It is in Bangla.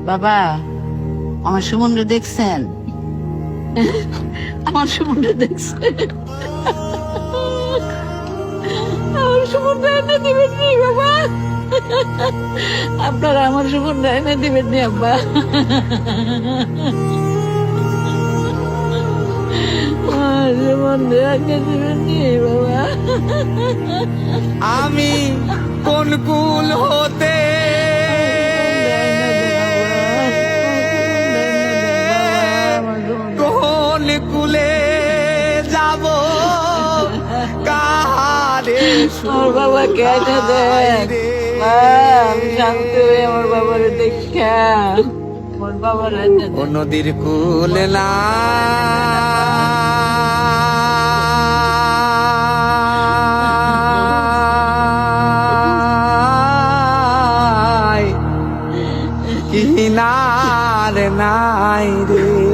বাবা, আমার সুমনরে দেখছেন? আমার সুমনরে দেখছেন? আমার সুমনরে এনে দিবেন নি বাবা? আপনারা আমার সুমনরে এনে দিবেন নি আব্বা? আমার সুমনরে এনে দিবেন নি বাবা? আমি কোন কুল হতে কোন কুলে যাব কাহারে আমার বাবা কেন দেন? আমি শান্তি হয়ে আমার বাবারে দেখা আমার বাবার ও নদীর কুল না কিনার নাই রে